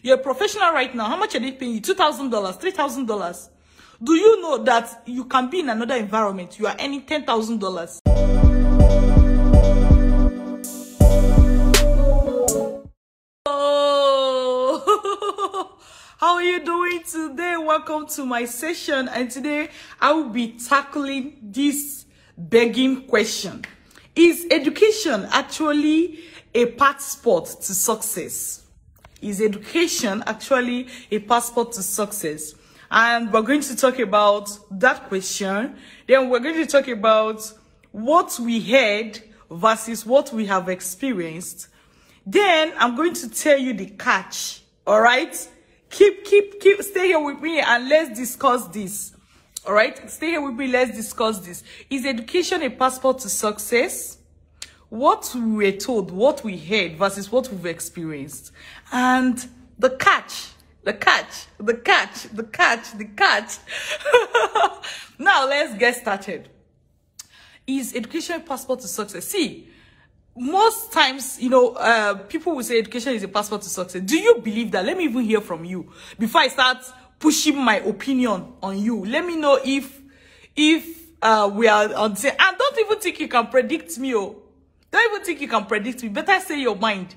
You're a professional right now. How much are they paying you? $2,000, $3,000. Do you know that you can be in another environment? You are earning $10,000. Oh, how are you doing today? Welcome to my session. And today I will be tackling this begging question. Is education actually a passport to success? Is education actually a passport to success? And we're going to talk about that question. Then we're going to talk about what we heard versus what we have experienced. Then I'm going to tell you the catch. All right? Stay here with me and let's discuss this. All right? Stay here with me. Let's discuss this. Is education a passport to success? What we were told, what we heard versus what we've experienced. And the catch. Now let's get started. Is education a passport to success? See, most times, people will say education is a passport to success. Do you believe that? Let me even hear from you before I start pushing my opinion on you. Let me know if we are on the same. And don't even think you can predict me. Don't even think you can predict me. Better say your mind.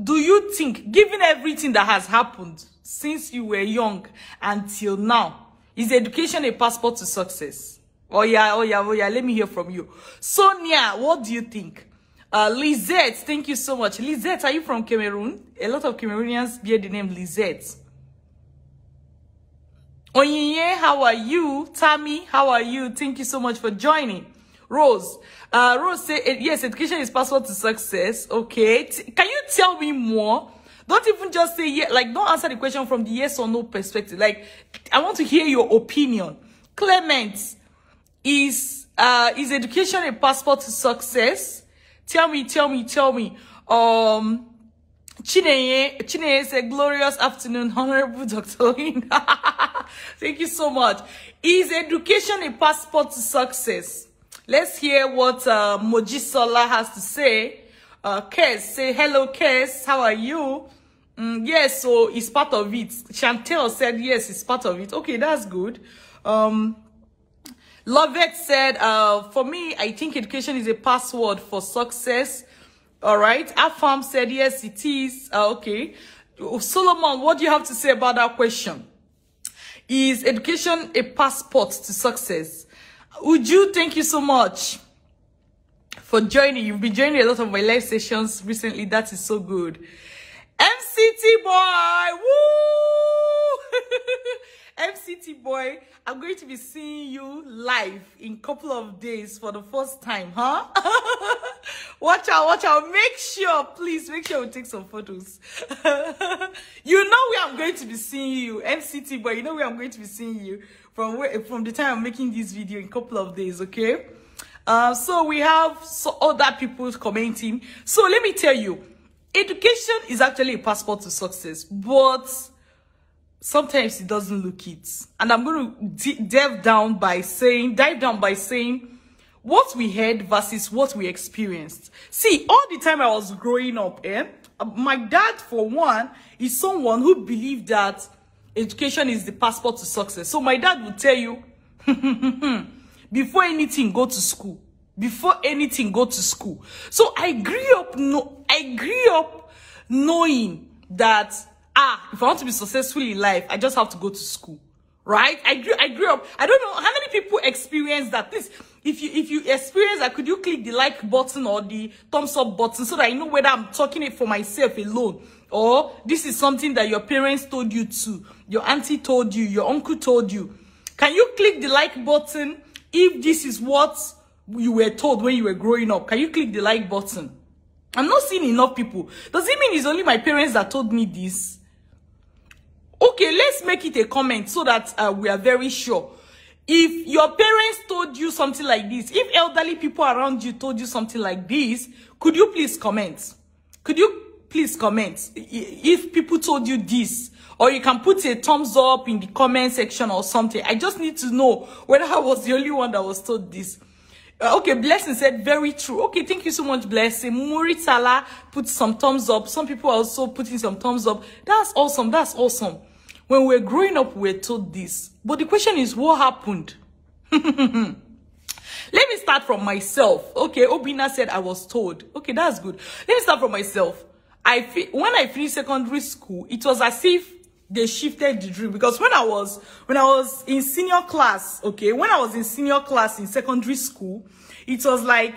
Do you think, given everything that has happened since you were young until now, is education a passport to success? Oh yeah. Let me hear from you. Sonia, what do you think? Lizette, thank you so much. Lizette, are you from Cameroon? A lot of Cameroonians bear the name Lizette. Onyinye, how are you? Tammy, how are you? Thank you so much for joining. Rose. Rose said, yes, education is passport to success. Okay. Can you tell me more? Don't even just say, yeah, like, don't answer the question from the yes or no perspective. Like, I want to hear your opinion. Clement, is education a passport to success? Tell me. Chineye said, glorious afternoon, Honorable Dr. Linda. Thank you so much. Is education a passport to success? Let's hear what Mojisola has to say. Kes, say hello, Kes. How are you? Yes, so it's part of it. Chantel said yes, it's part of it. Okay, that's good. Lovette said, for me, I think education is a password for success. All right. Afam said yes, it is. Okay. Solomon, what do you have to say about that question? Is education a passport to success? Uju, thank you so much for joining. You've been joining a lot of my live sessions recently. That is so good. MCT boy, woo! MCT boy, I'm going to be seeing you live in a couple of days for the first time, huh? Watch out. Please make sure we take some photos. You know where I'm going to be seeing you, MCT boy. You know where I'm going to be seeing you from the time I'm making this video in a couple of days, okay? So we have other people commenting. So let me tell you, education is actually a passport to success, but sometimes it doesn't look it. And I'm going to dive down by saying what we heard versus what we experienced. See, all the time I was growing up, my dad, for one, is someone who believed that education is the passport to success. So my dad would tell you, before anything, go to school. Before anything, go to school. So I grew up knowing that, if I want to be successful in life, I just have to go to school. Right? I grew up. I don't know how many people experience that. If you experience that, could you click the like button or the thumbs up button so that I know whether I'm talking it for myself alone, or this is something that your parents told you to, your auntie told you, your uncle told you. Can you click the like button if this is what you were told when you were growing up? Can you click the like button? I'm not seeing enough people. Does it mean it's only my parents that told me this? Okay, let's make it a comment so that we are very sure. If your parents told you something like this, if elderly people around you told you something like this, could you please comment? Could you please comment if people told you this? Or you can put a thumbs up in the comment section or something. I just need to know whether I was the only one that was told this. Okay, Blessing said very true. Okay, thank you so much, Blessing. Muritala put some thumbs up. Some people are also putting some thumbs up. That's awesome. That's awesome. When we're growing up, we're told this. But the question is, what happened? Let me start from myself. Okay, Obina said I was told. Okay, that's good. Let me start from myself. When I finished secondary school, it was as if they shifted the dream, because when I was in senior class, okay, when I was in senior class in secondary school, it was like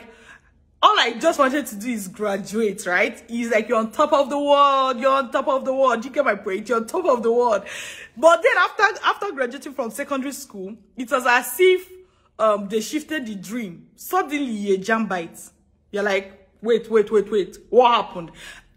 all I just wanted to do is graduate, right? It's like you're on top of the world, you're on top of the world. You get my point? You're on top of the world. But then after graduating from secondary school, it was as if they shifted the dream. Suddenly you jam bites. You're like, wait, what happened?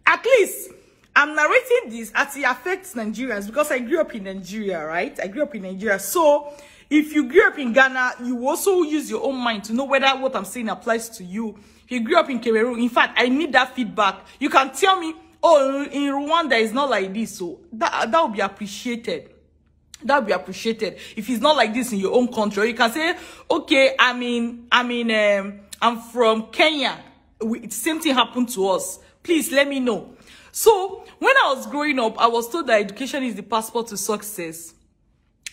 At least I'm narrating this as it affects Nigerians, because I grew up in Nigeria, right? I grew up in Nigeria. So if you grew up in Ghana, you also use your own mind to know whether what I'm saying applies to you. If you grew up in Cameroon, in fact, I need that feedback. You can tell me, oh, in Rwanda it's not like this. So that would be appreciated. That would be appreciated. If it's not like this in your own country, you can say, okay, I'm from Kenya. Same thing happened to us. Please let me know. So when I was growing up, I was told that education is the passport to success.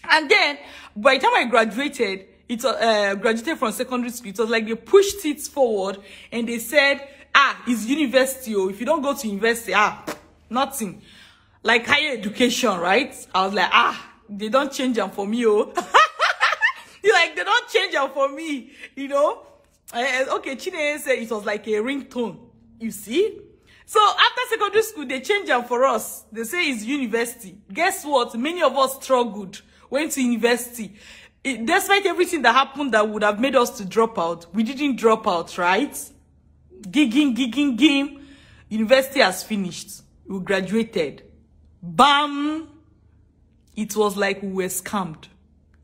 And then by the time I graduated, graduated from secondary school, it was like they pushed it forward and they said, it's university. Oh, if you don't go to university, nothing. Like higher education, right? I was like, they don't change them for me, oh. Like, they don't change them for me, you know? Okay, Chineye said it was like a ringtone. You see? So after secondary school, they changed them for us. They say it's university. Guess what? Many of us struggled, went to university. Despite everything that happened that would have made us to drop out, we didn't drop out, right? Gigging. University has finished. We graduated. Bam! It was like we were scammed.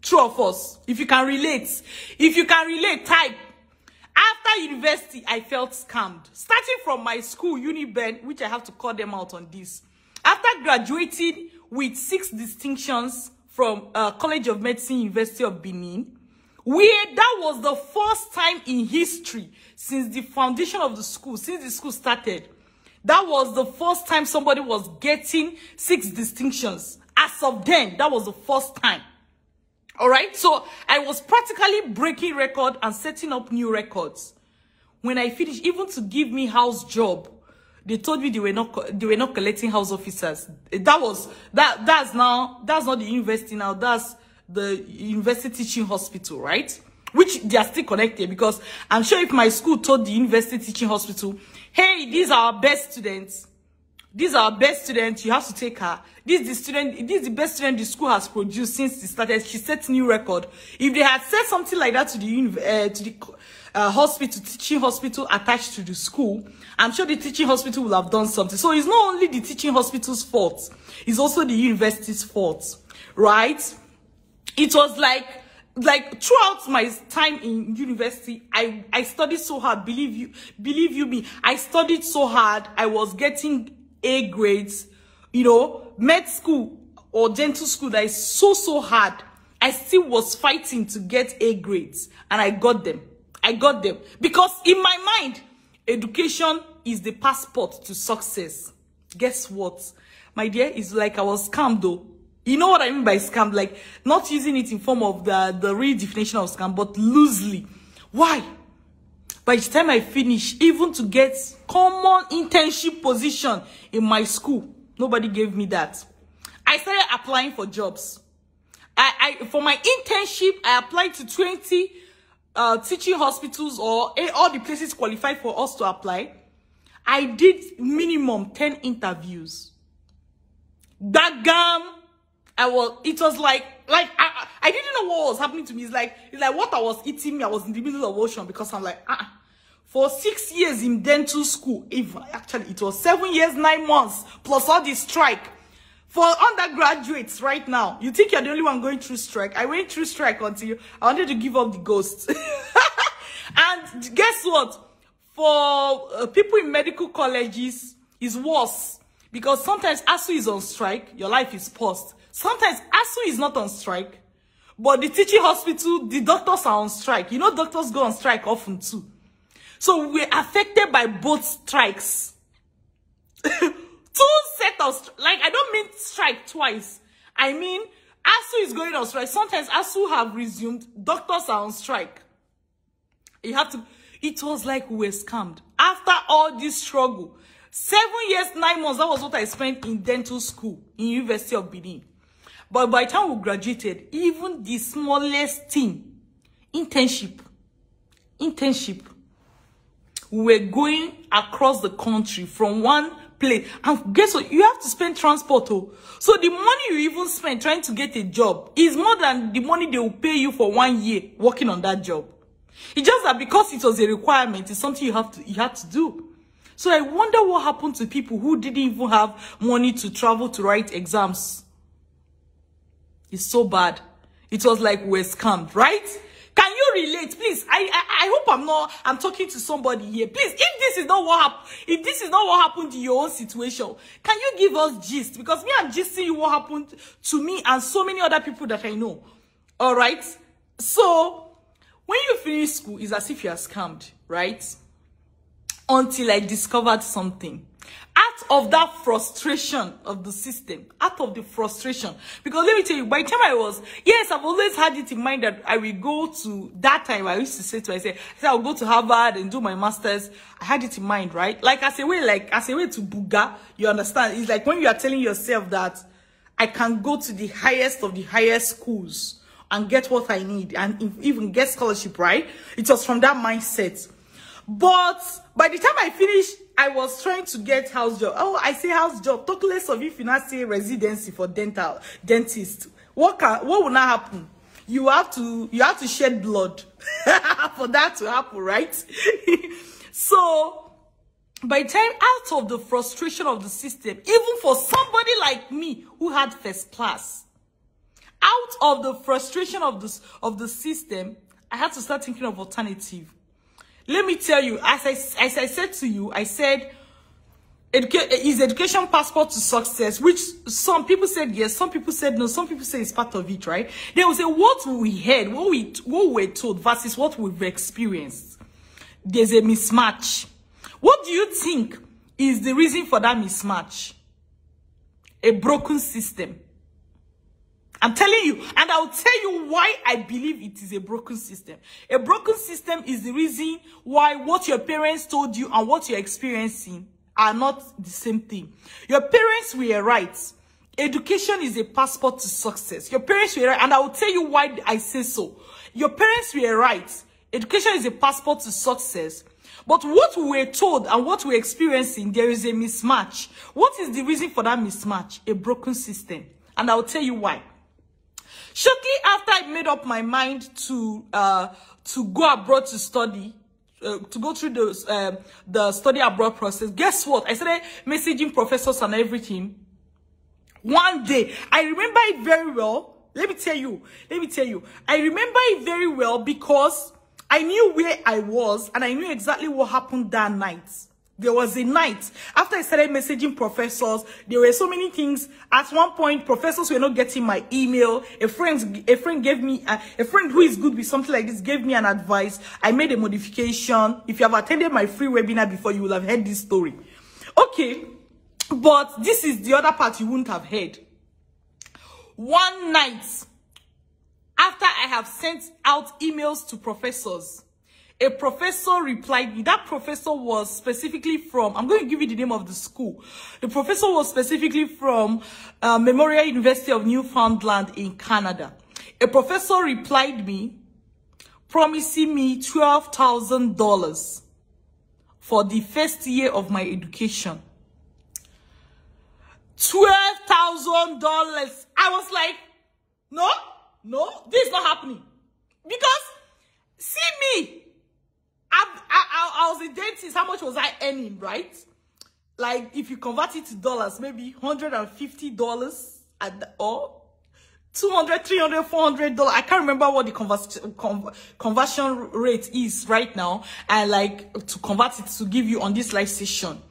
True of us. If you can relate, type. After university, I felt scammed. Starting from my school, Uniben, which I have to call them out on this. After graduating with 6 distinctions from College of Medicine, University of Benin, that was the first time in history since the foundation of the school, since the school started, that was the first time somebody was getting 6 distinctions. As of then, that was the first time. All right, so I was practically breaking record and setting up new records. When I finished, even to give me house job, they told me they were not collecting house officers. That's not the university now. That's the university teaching hospital, right? Which they are still connected, because I'm sure if my school told the university teaching hospital, hey, these are our best students. These are our best students. You have to take her. This is the best student the school has produced since it started. She set new record. If they had said something like that to the hospital, teaching hospital attached to the school, I'm sure the teaching hospital will have done something. So it's not only the teaching hospital's fault, it's also the university's fault, right? It was like throughout my time in university, I studied so hard. Believe you me, I studied so hard. I was getting A grades, you know. Med school or dental school that is so hard, I still was fighting to get A grades, and I got them. Because in my mind, education is the passport to success. Guess what, my dear? It's like I was scammed though. You know what I mean by scam? Like, not using it in form of the real definition of scam, but loosely. Why? By the time I finish, even to get common internship position in my school, nobody gave me that. I started applying for jobs. For my internship, I applied to 20 teaching hospitals, or all the places qualified for us to apply. I did minimum 10 interviews. It was like I didn't know what was happening to me. It's like what was eating me. I was in the middle of the ocean, because I'm like, for 6 years in dental school, actually it was 7 years, 9 months, plus all this strike. For undergraduates right now, you think you're the only one going through strike. I went through strike until I wanted to give up the ghost. And guess what? For people in medical colleges, it's worse. Because sometimes ASU is on strike, your life is paused. Sometimes ASU is not on strike, But the teaching hospital, the doctors are on strike. You know, doctors go on strike often too. So we're affected by both strikes. Two set of, like, I don't mean strike twice. I mean, ASU is going on strike. Sometimes ASU have resumed. Doctors are on strike. You have to, it was like we were scammed. After all this struggle, 7 years, 9 months, that was what I spent in dental school in University of Benin. But by the time we graduated, even the smallest thing, internship, we were going across the country from one place. And guess what? You have to spend transport. Oh. So the money you even spend trying to get a job is more than the money they will pay you for 1 year working on that job. It's just that because it was a requirement, it's something you have to do. So I wonder what happened to people who didn't even have money to travel to write exams. It's so bad. It was like we're scammed, right? Can you relate? Please, I hope I'm talking to somebody here. Please, if this is not what happened in your own situation, can you give us gist? Because me, I'm gisting you what happened to me and so many other people that I know. All right? So, when you finish school, it's as if you are scammed, right? Until I discovered something. Out of that frustration of the system, out of the frustration, because let me tell you, by the time I've always had it in mind that I will go to, that time I used to say to myself, I'll go to Harvard and do my master's. I had it in mind, right? Like as a way to Buga, you understand? It's like when you are telling yourself that I can go to the highest of the highest schools and get what I need and even get scholarship, right? It was from that mindset. But by the time I finished, I was trying to get house job. Oh, I say house job. Talk less of if you not say residency for dentist. What will not happen? You have to shed blood for that to happen, right? So by the time out of the frustration of the system, even for somebody like me who had first class, out of the frustration of the system, I had to start thinking of alternative. Let me tell you, as I said to you, I said, is education passport to success? Which some people said yes, some people said no, some people say it's part of it, right? They will say what we heard, what we were told versus what we've experienced. There's a mismatch. What do you think is the reason for that mismatch? A broken system. I'm telling you, and I'll tell you why I believe it is a broken system. A broken system is the reason why what your parents told you and what you're experiencing are not the same thing. Your parents were right. Education is a passport to success. Your parents were right, and I will tell you why I say so. Your parents were right. Education is a passport to success. But what we were told and what we're experiencing, there is a mismatch. What is the reason for that mismatch? A broken system. And I'll tell you why. Shortly after I made up my mind to go abroad to study, to go through the study abroad process, guess what? I started messaging professors and everything. One day, I remember it very well. Let me tell you. I remember it very well because I knew where I was and I knew exactly what happened that night. There was a night after I started messaging professors. There were so many things. At one point, professors were not getting my email. A friend gave me a friend who is good with something like this gave me an advice. I made a modification. If you have attended my free webinar before, you will have heard this story. Okay, but this is the other part you wouldn't have heard. One night after I have sent out emails to professors, a professor replied me. That professor was specifically from, I'm going to give you the name of the school. The professor was specifically from Memorial University of Newfoundland in Canada. A professor replied me, promising me $12,000 for the first year of my education. $12,000. I was like, no, this is not happening. Because, see me. I was a dentist. How much was I earning, right? Like, if you convert it to dollars, maybe $150 or $200, $300, $400. I can't remember what the conversion rate is right now. And like, to convert it to give you on this live session.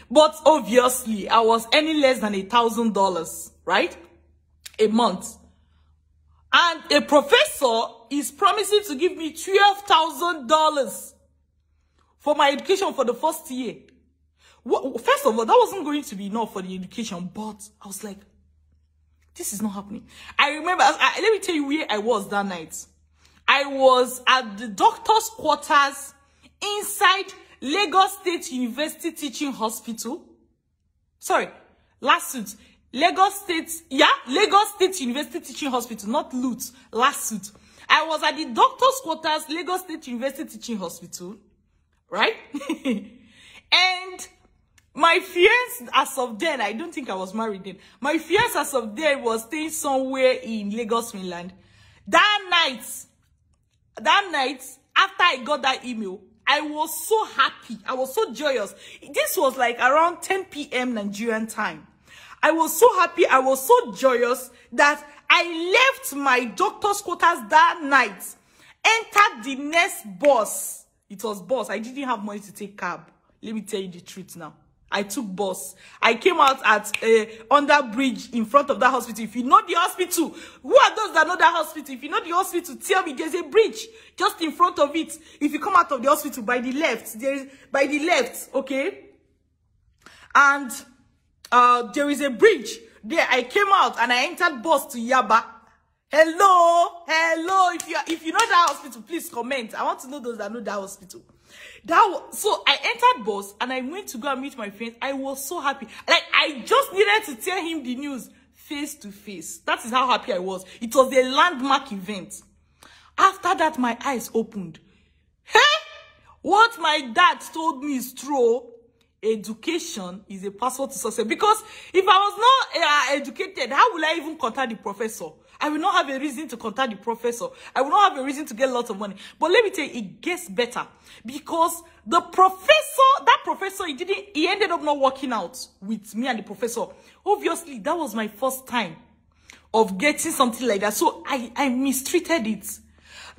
But obviously, I was earning less than $1,000, right? A month. And a professor is promising to give me $12,000 for my education for the first year. First of all, that wasn't going to be enough for the education, but I was like, this is not happening. I remember, let me tell you where I was that night. I was at the doctor's quarters inside Lagos State University Teaching Hospital. Sorry, last suit. Lagos State University Teaching Hospital, not Lutz, last suit. I was at the doctor's quarters, Lagos State University Teaching Hospital, right? And my fiance, as of then, I don't think I was married then. My fiance, as of then, was staying somewhere in Lagos, Mainland. That night, after I got that email, I was so happy. I was so joyous. This was like around 10 p.m. Nigerian time. I was so happy. I was so joyous that I left my doctor's quarters that night, entered the next bus. It was bus. I didn't have money to take cab. Let me tell you the truth now. I took bus. I came out at under bridge in front of that hospital. If you know the hospital, who are those that know that hospital? If you know the hospital, tell me. There's a bridge just in front of it. If you come out of the hospital by the left, okay? And there is a bridge there. I came out and I entered bus to Yaba. Hello. If you know that hospital, please comment. I want to know those that know that hospital. So I entered bus and I went to go and meet my friends. I was so happy. Like, I just needed to tell him the news face to face. That is how happy I was. It was a landmark event. After that, my eyes opened. Hey, what my dad told me is true. Education is a password to success. Because if I was not educated, how will I even contact the professor? I will not have a reason to contact the professor. I will not have a reason to get lots of money. But let me tell you, it gets better. Because the professor, he ended up not working out with me and the professor. Obviously, that was my first time of getting something like that. So I mistreated it.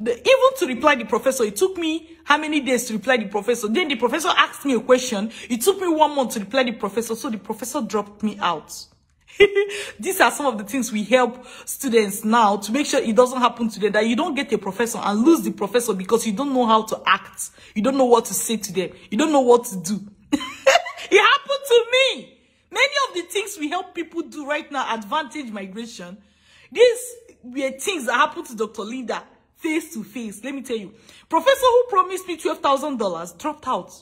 Even to reply the professor, it took me how many days to reply the professor? Then the professor asked me a question. It took me 1 month to reply the professor. So the professor dropped me out. These are some of the things we help students now to make sure it doesn't happen to them, that you don't get a professor and lose the professor because you don't know how to act. You don't know what to say to them. You don't know what to do. It happened to me. Many of the things we help people do right now at Vantage Migration, these were things that happened to Dr. Linda face to face. Let me tell you. Professor who promised me $12,000 dropped out.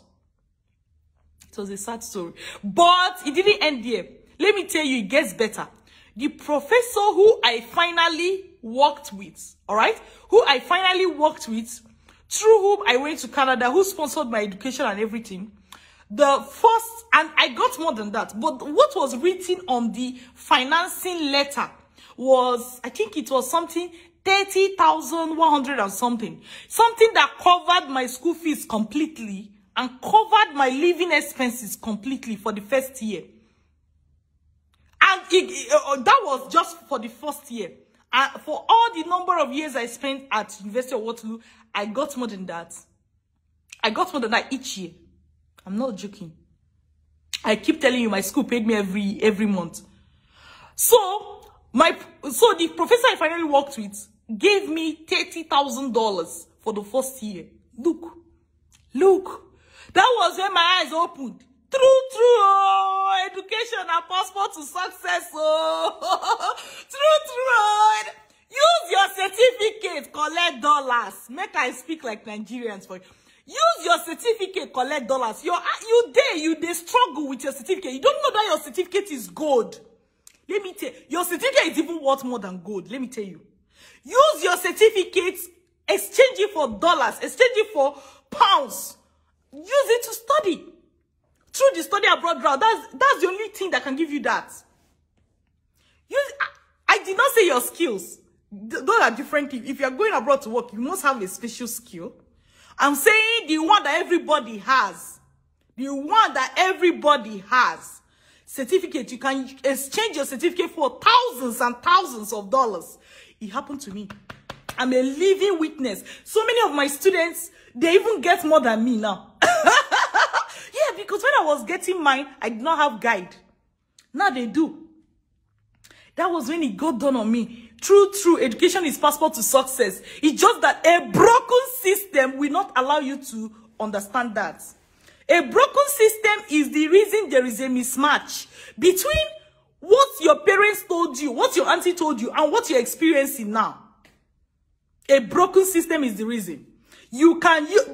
It was a sad story. But it didn't end there. Let me tell you, it gets better. The professor who I finally worked with, all right? Who I finally worked with, through whom I went to Canada, who sponsored my education and everything. The first, and I got more than that, but what was written on the financing letter was, I think it was something, 30,100 or something. Something that covered my school fees completely and covered my living expenses completely for the first year. And that was just for the first year. And for all the number of years I spent at University of Waterloo, I got more than that. I got more than that each year. I'm not joking. I keep telling you, my school paid me every month. So the professor I finally worked with gave me $30,000 for the first year. Look. That was when my eyes opened. True, oh, education and passport to success, oh. True. Use your certificate, collect dollars. Make I speak like Nigerians for you. Use your certificate, collect dollars. You they struggle with your certificate. You don't know that your certificate is gold. Let me tell you, your certificate is even worth more than gold. Let me tell you. Use your certificates, exchange it for dollars, exchange it for pounds. Use it to study. Through the study abroad route, that's the only thing that can give you that. I did not say your skills. Those are different things. If you are going abroad to work, you must have a special skill. I'm saying the one that everybody has. The one that everybody has. Certificate. You can exchange your certificate for thousands and thousands of dollars. It happened to me. I'm a living witness. So many of my students, they even get more than me now. Yeah, because when I was getting mine, I did not have guide. Now they do. That was when it got done on me. True, education is passport to success. It's just that a broken system will not allow you to understand that. A broken system is the reason there is a mismatch between what your parents told you, what your auntie told you, and what you're experiencing now. A broken system is the reason. You can use,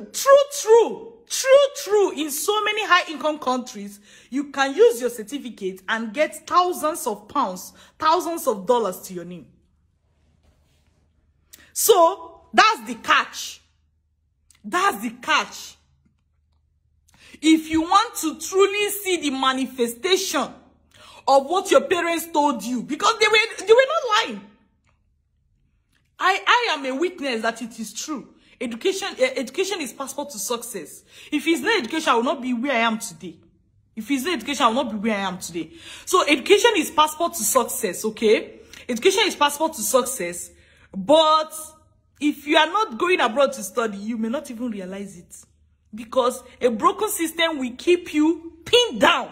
true, in so many high-income countries, you can use your certificate and get thousands of pounds, thousands of dollars to your name. So, that's the catch. That's the catch. If you want to truly see the manifestation of what your parents told you, because they were not lying. I am a witness that it is true. Education is passport to success. If it's not education, I will not be where I am today. If it's not education, I will not be where I am today. So education is passport to success, okay? Education is passport to success. But if you are not going abroad to study, you may not even realize it. Because a broken system will keep you pinned down.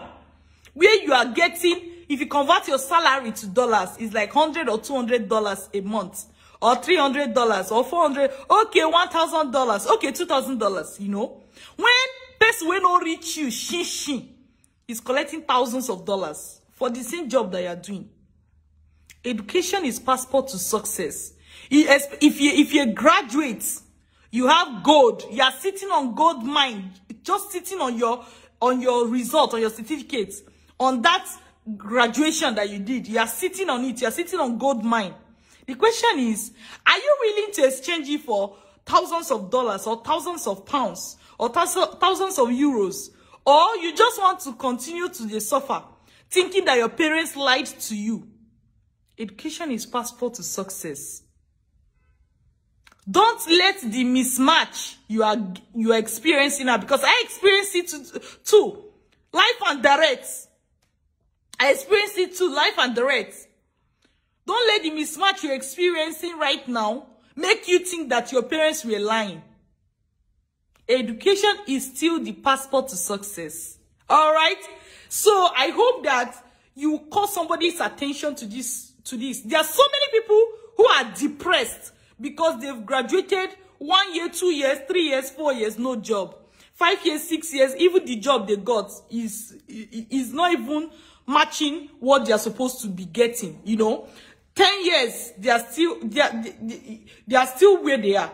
Where you are getting, if you convert your salary to dollars, it's like $100 or $200 a month. Or $300 or $400, okay, $1,000, okay, $2,000, you know. When person will not reach you, is collecting thousands of dollars for the same job that you are doing. Education is passport to success. If you're a graduate, you have gold, you are sitting on gold mine, just sitting on your result, on your certificate, on that graduation that you did, you are sitting on it, you are sitting on gold mine. The question is, are you willing to exchange it for thousands of dollars or thousands of pounds or thousands of euros? Or you just want to continue to suffer, thinking that your parents lied to you? Education is passport to success. Don't let the mismatch you are experiencing now, because I experienced it too. Life and direct. I experienced it too, life and direct. Don't let the mismatch you're experiencing right now make you think that your parents were lying. Education is still the passport to success. All right? So I hope that you call somebody's attention to this. There are so many people who are depressed because they've graduated 1 year, 2 years, 3 years, 4 years, no job. 5 years, 6 years, even the job they got is not even matching what they are supposed to be getting, you know. 10 years, they are still where they are.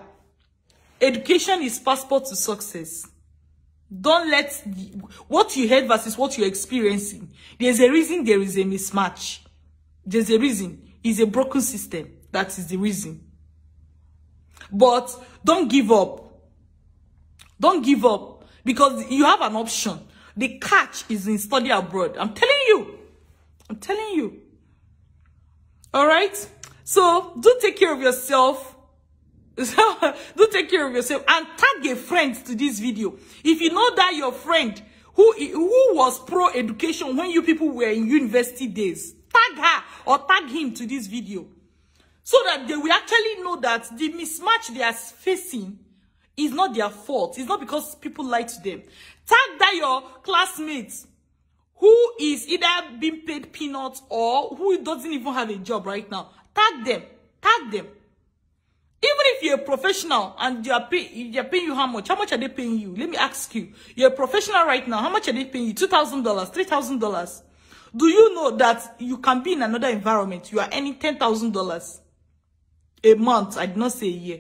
Education is passport to success. Don't let what you heard versus what you're experiencing. There's a reason there is a mismatch. There's a reason. It's a broken system. That is the reason. But don't give up. Don't give up. Because you have an option. The catch is in study abroad. I'm telling you. I'm telling you. All right? So, do take care of yourself. Do take care of yourself. And tag a friend to this video. If you know that your friend who was pro-education when you people were in university days, tag her or tag him to this video. So that they will actually know that the mismatch they are facing is not their fault. It's not because people lie to them. Tag that your classmates who is either being paid peanuts or who doesn't even have a job right now. Tag them. Tag them. Even if you're a professional and they're paying you how much? How much are they paying you? Let me ask you. You're a professional right now. How much are they paying you? $2,000, $3,000. Do you know that you can be in another environment? You are earning $10,000 a month. I did not say a year.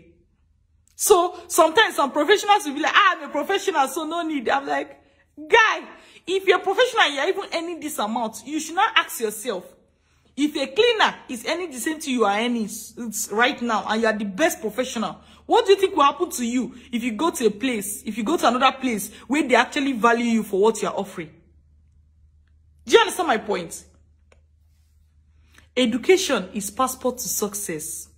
So sometimes some professionals will be like, I'm a professional, so no need. I'm like, guy, if you're a professional, you're even earning this amount, you should not ask yourself, if a cleaner is earning the same thing you are earning right now, and you are the best professional, what do you think will happen to you if you go to a place, if you go to another place where they actually value you for what you are offering? Do you understand my point? Education is passport to success.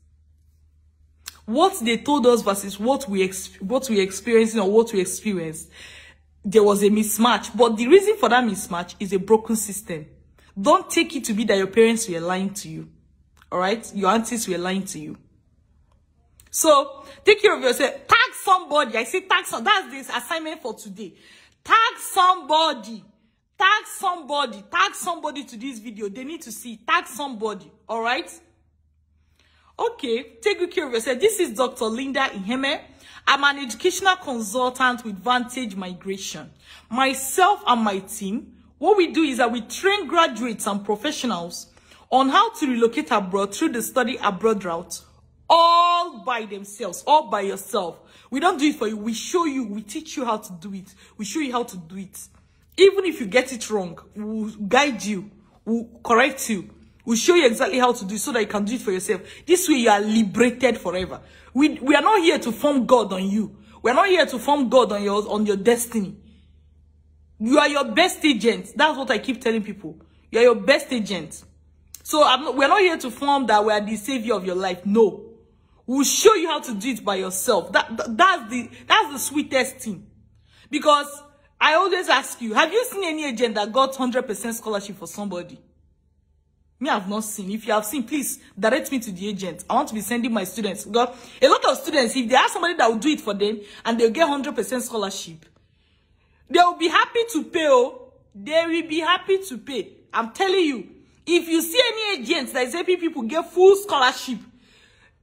What they told us versus what we experiencing or what we experienced, there was a mismatch. But the reason for that mismatch is a broken system. Don't take it to be that your parents were lying to you. All right? Your aunties were lying to you. So, take care of yourself. Tag somebody. I say tag somebody. That's this assignment for today. Tag somebody Tag somebody to this video. They need to see. Tag somebody. All right? Okay, take good care of yourself. This is Dr. Linda Iheme. I'm an educational consultant with Vantage Migration. Myself and my team, what we do is that we train graduates and professionals on how to relocate abroad through the study abroad route, all by themselves, all by yourself. We don't do it for you. We show you, we teach you how to do it. We show you how to do it. Even if you get it wrong, we'll guide you, we'll correct you. We'll show you exactly how to do it so that you can do it for yourself. This way you are liberated forever. We are not here to form God on you. We are not here to form God on your destiny. You are your best agent. That's what I keep telling people. You are your best agent. So we're not here to form that we are the savior of your life. No. We'll show you how to do it by yourself. That's the sweetest thing. Because I always ask you, have you seen any agent that got 100% scholarship for somebody? Me, I've not seen. If you have seen, please direct me to the agent. I want to be sending my students. Because a lot of students, if they have somebody that will do it for them and they'll get 100% scholarship, they will be happy to pay. Oh, they will be happy to pay. I'm telling you, if you see any agents that is helping people get full scholarship,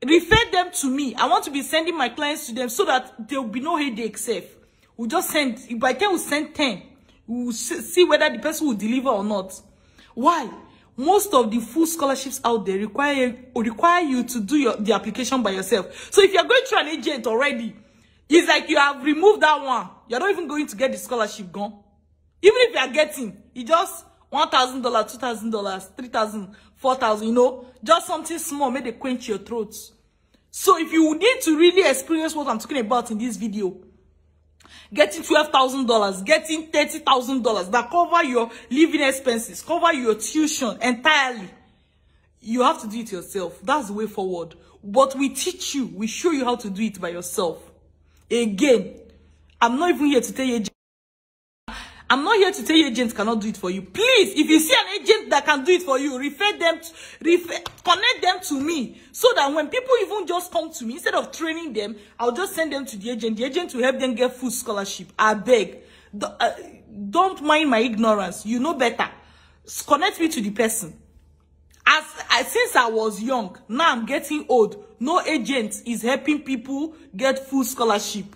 refer them to me. I want to be sending my clients to them so that there will be no headache safe. We'll just send, by the time we send 10, we'll see whether the person will deliver or not. Why? Most of the full scholarships out there require you to do the application by yourself. So if you're going through an agent already, it's like you have removed that one. You're not even going to get the scholarship gone. Even if you are getting, it's just $1,000, $2,000, $3,000, $4,000, you know, just something small, may they quench your throats. So if you need to really experience what I'm talking about in this video, getting $12,000, getting $30,000 that cover your living expenses, cover your tuition entirely, you have to do it yourself. That's the way forward. But we teach you, we show you how to do it by yourself. Again, I'm not even here to tell you. I'm not here to tell you agents cannot do it for you. Please, if you see an agent that can do it for you, connect them to me. So that when people even just come to me, instead of training them, I'll just send them to the agent. The agent will help them get full scholarship. I beg. Don't mind my ignorance. You know better. Connect me to the person. Since I was young, now I'm getting old. No agent is helping people get full scholarship.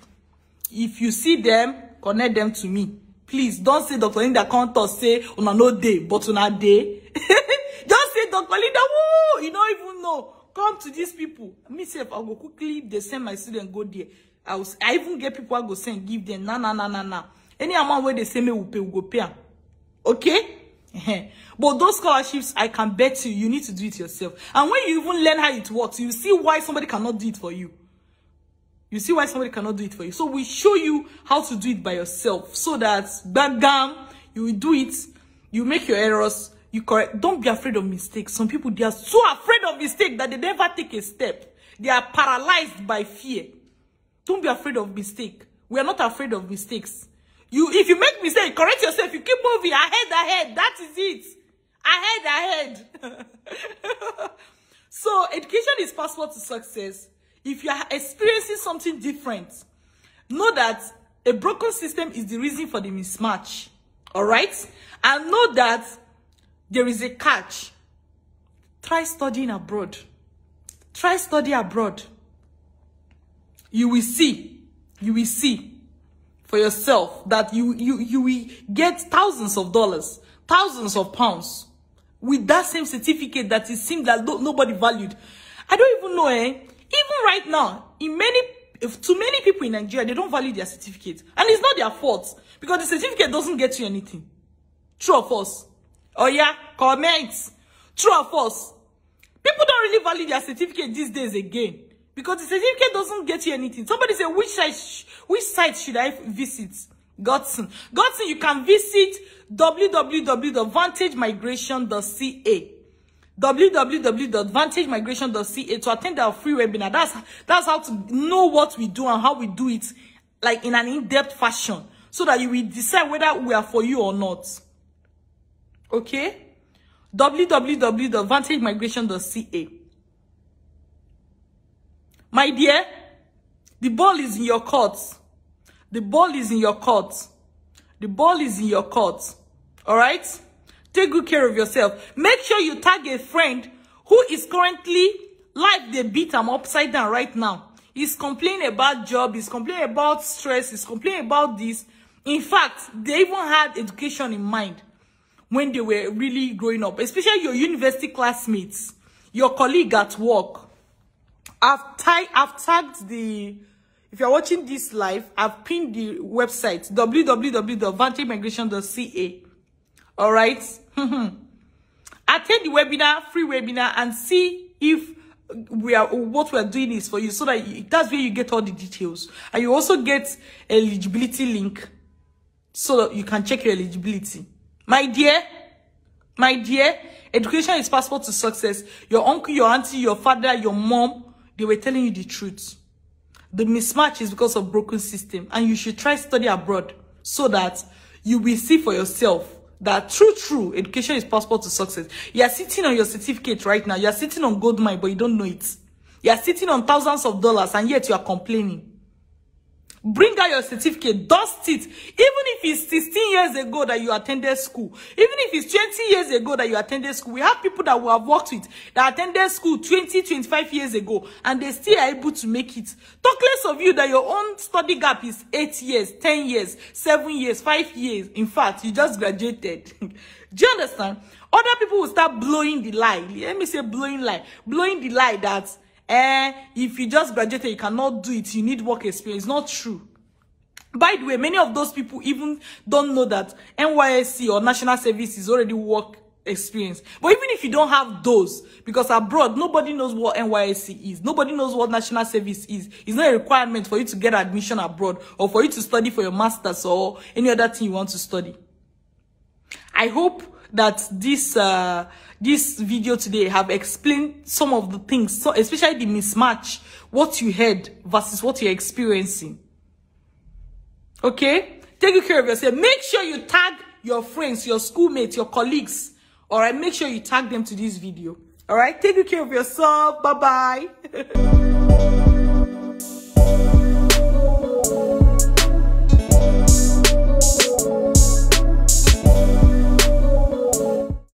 If you see them, connect them to me. Please, don't say Dr. Linda can't say on a no day, but on a day. Just say Dr. Linda, woo, you don't even know. Come to these people. Me say, if I go quickly, they send my student go there. I even get people I go send, give them, nah. Any amount where they say me will pay, we go pay. Okay? But those scholarships, I can bet you need to do it yourself. And when you even learn how it works, you see why somebody cannot do it for you. You see why somebody cannot do it for you. So we show you how to do it by yourself. So that back down, you will do it. You make your errors. You correct. Don't be afraid of mistakes. Some people, they are so afraid of mistakes that they never take a step. They are paralyzed by fear. Don't be afraid of mistake. We are not afraid of mistakes. If you make mistake, correct yourself. You keep moving ahead. That is it. Ahead. So education is passport to success. If you are experiencing something different, know that a broken system is the reason for the mismatch. All right? And know that there is a catch. Try studying abroad. Try study abroad. You will see for yourself that you will get thousands of dollars, thousands of pounds with that same certificate that it seems that nobody valued. I don't even know, even right now, to many people in Nigeria, they don't value their certificate. And it's not their fault. Because the certificate doesn't get you anything. True or false? Oh yeah? Comment. True or false? People don't really value their certificate these days again. Because the certificate doesn't get you anything. Somebody said, which site should I visit? Godson, you can visit www.vantagemigration.ca. www.vantagemigration.ca to attend our free webinar. That's how to know what we do and how we do it, like in an in-depth fashion, so that you will decide whether we are for you or not. Okay? www.vantagemigration.ca. My dear, the ball is in your court. The ball is in your court. The ball is in your court. All right? Take good care of yourself. Make sure you tag a friend who is currently, life they beat him upside down right now. He's complaining about job, he's complaining about stress, he's complaining about this. In fact, they even had education in mind when they were really growing up, especially your university classmates, your colleague at work. I've tagged the, if you're watching this live, I've pinned the website, www.vantagemigration.ca. All right? Attend the webinar, free webinar, and see if what we're doing is for you, so that that's where you get all the details. And you also get eligibility link, so that you can check your eligibility. My dear, education is passport to success. Your uncle, your auntie, your father, your mom, they were telling you the truth. The mismatch is because of broken system, and you should try study abroad so that you will see for yourself that true education is passport to success. You are sitting on your certificate right now. You are sitting on gold mine, but you don't know it. You are sitting on thousands of dollars, and yet you are complaining. Bring out your certificate, dust it. Even if it's 16 years ago that you attended school, even if it's 20 years ago that you attended school, we have people that we have worked with that attended school 20, 25 years ago, and they still are able to make it. Talk less of you that your own study gap is 8 years, 10 years, 7 years, 5 years. In fact, you just graduated. Do you understand? Other people will start blowing the lie. Let me say blowing lie. Blowing the lie that if you just graduated, you cannot do it. You need work experience. Not true. By the way, many of those people even don't know that NYSC or national service is already work experience. But even if you don't have those, because abroad, nobody knows what NYSC is. Nobody knows what national service is. It's not a requirement for you to get admission abroad or for you to study for your master's or any other thing you want to study. I hope that this video today have explained some of the things, so especially the mismatch, what you heard versus what you're experiencing. Okay? Take good care of yourself. Make sure you tag your friends, your schoolmates, your colleagues. All right? Make sure you tag them to this video. All right? Take good care of yourself. Bye-bye.